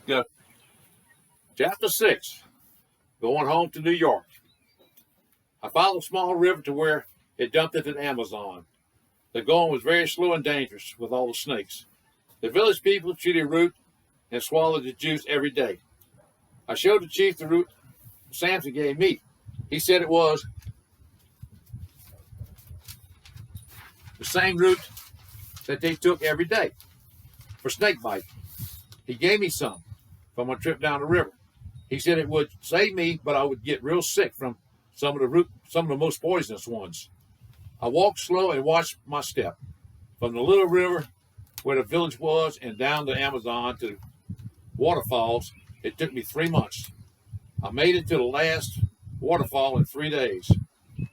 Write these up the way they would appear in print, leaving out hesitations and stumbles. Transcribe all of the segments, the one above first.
Go. Chapter 6. Going home to New York. I followed a small river to where it dumped into the Amazon. The going was very slow and dangerous with all the snakes. The village people chewed the root and swallowed the juice every day. I showed the chief the root Samson gave me. He said it was the same root that they took every day for snake bite. He gave me some from my trip down the river. He said it would save me, but I would get real sick from some of the most poisonous ones. I walked slow and watched my step. From the little river where the village was and down the Amazon to waterfalls, it took me 3 months. I made it to the last waterfall in 3 days.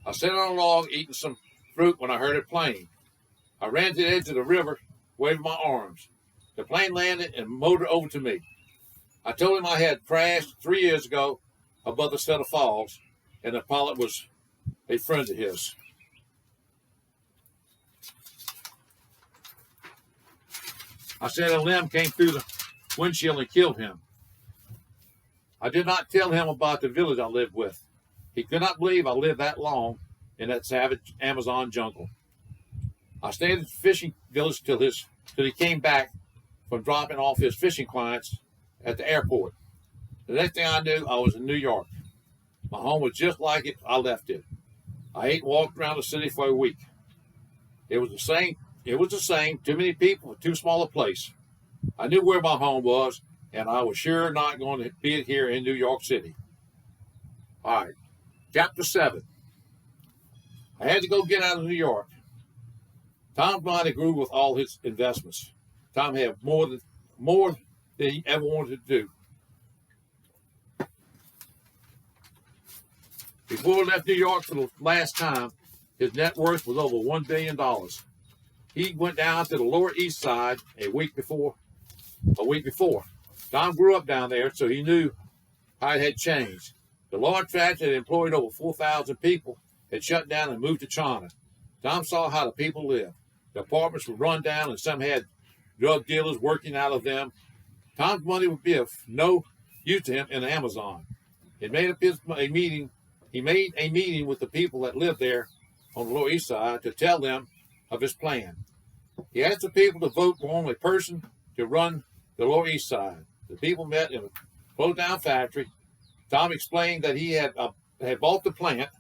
I sat on a log eating some fruit when I heard it playing. I ran to the edge of the river, waving my arms. The plane landed and motored over to me. I told him I had crashed 3 years ago above the set of falls, and the pilot was a friend of his. I said a limb came through the windshield and killed him. I did not tell him about the village I lived with. He could not believe I lived that long in that savage Amazon jungle. I stayed at the fishing village till he came back from dropping off his fishing clients at the airport. The next thing I knew, I was in New York. My home was just like it. I left it. I ate and walked around the city for a week. It was the same. Too many people, too small a place. I knew where my home was, and I was sure not going to be here in New York City. All right, Chapter 7. I had to go get out of New York. Tom's money grew with all his investments. Tom had more than he ever wanted to do. Before he left New York for the last time, his net worth was over $1 billion. He went down to the Lower East Side a week before. Tom grew up down there, so he knew how it had changed. The large factory that employed over 4,000 people had shut down and moved to China. Tom saw how the people lived. The apartments were run down, and some had drug dealers working out of them. Tom's money would be of no use to him in the Amazon. He made a meeting with the people that lived there on the Lower East Side to tell them of his plan. He asked the people to vote for only a person to run the Lower East Side. The people met in a closed-down factory. Tom explained that he had bought the plant.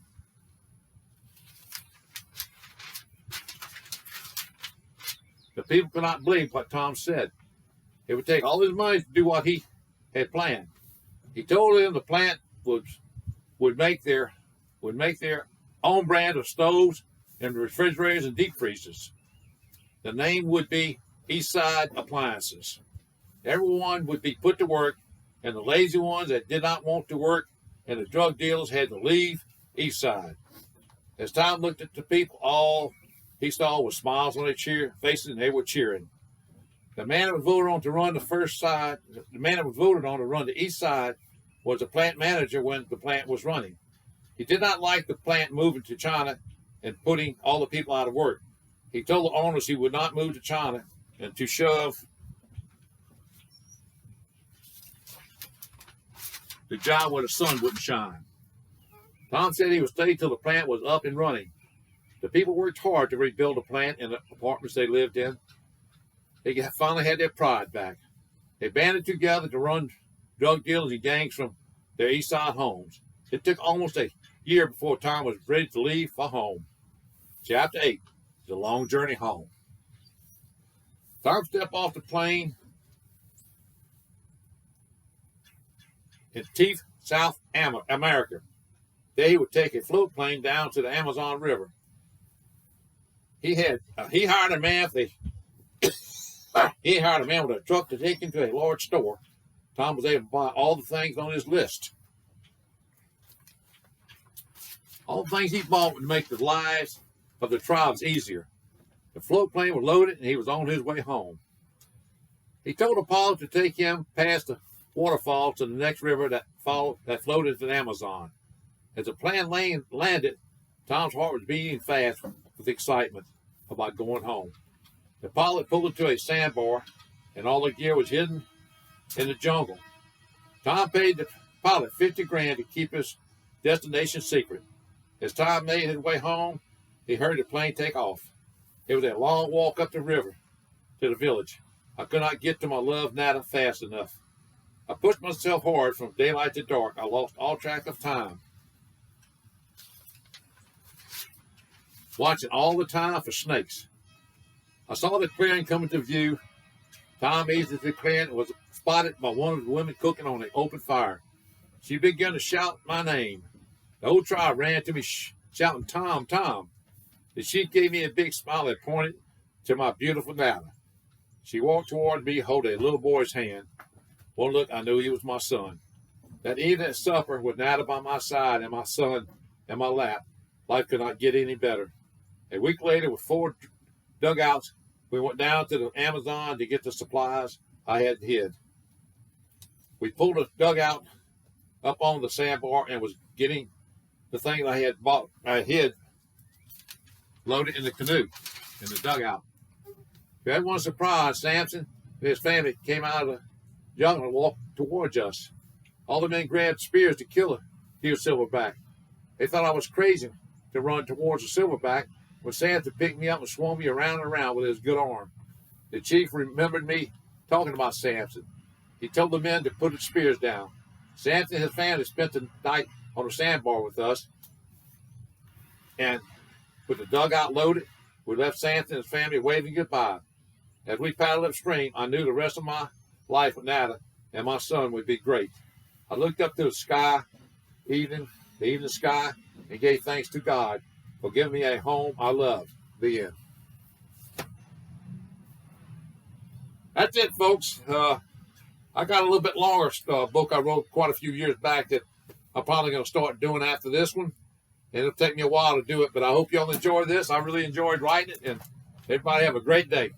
The people could not believe what Tom said. It would take all his money to do what he had planned. He told them the plant would make their own brand of stoves and refrigerators and deep freezers. The name would be Eastside Appliances. Everyone would be put to work, and the lazy ones that did not want to work and the drug dealers had to leave Eastside. As Tom looked at the people, all he saw was smiles on their faces, and they were cheering. The man that was voted on to run the East Side was the plant manager when the plant was running. He did not like the plant moving to China and putting all the people out of work. He told the owners he would not move to China and to shove the job where the sun wouldn't shine. Tom said he would stay till the plant was up and running. The people worked hard to rebuild the plant and the apartments they lived in. They finally had their pride back. They banded together to run drug dealers and gangs from their East Side homes. It took almost a year before Tom was ready to leave for home. Chapter 8, The Long Journey Home. Tom stepped off the plane in Teeth, South America. There he would take a float plane down to the Amazon River. He hired a man with a truck to take him to a large store. Tom was able to buy all the things on his list. All the things he bought would make the lives of the tribes easier. The float plane was loaded, and he was on his way home. He told Apollo to take him past the waterfall to the next river that flowed into the Amazon. As the plane landed, Tom's heart was beating fast with excitement about going home. The pilot pulled into a sandbar, and all the gear was hidden in the jungle. Tom paid the pilot $50,000 to keep his destination secret. As Tom made his way home, he heard the plane take off. It was a long walk up the river to the village. I could not get to my love Nada fast enough. I pushed myself hard from daylight to dark. I lost all track of time, watching all the time for snakes. I saw the clearing come into view. Tom eased the clearing and was spotted by one of the women cooking on an open fire. She began to shout my name. The whole tribe ran to me shouting, "Tom, Tom." The chief gave me a big smile and pointed to my beautiful Nada. She walked toward me holding a little boy's hand. One look, I knew he was my son. That evening at supper, with Nada by my side and my son in my lap, life could not get any better. A week later, with 4 dugouts, we went down to the Amazon to get the supplies I had hid. We pulled a dugout up on the sandbar and was getting the thing I hid loaded in the canoe, in the dugout. To everyone's surprise, Samson and his family came out of the jungle and walked towards us. All the men grabbed spears to kill a huge silverback. They thought I was crazy to run towards the silverback when Samson picked me up and swung me around and around with his good arm. The chief remembered me talking about Samson. He told the men to put the spears down. Samson and his family spent the night on the sandbar with us, and with the dugout loaded, we left Samson and his family waving goodbye. As we paddled upstream, I knew the rest of my life with Nada and my son would be great. I looked up to the sky, the evening sky, and gave thanks to God for giving me a home I loved. The end. That's it, folks. I got a little bit longer book I wrote quite a few years back that I'm probably going to start doing after this one. And it'll take me a while to do it, but I hope y'all enjoy this. I really enjoyed writing it, and everybody have a great day.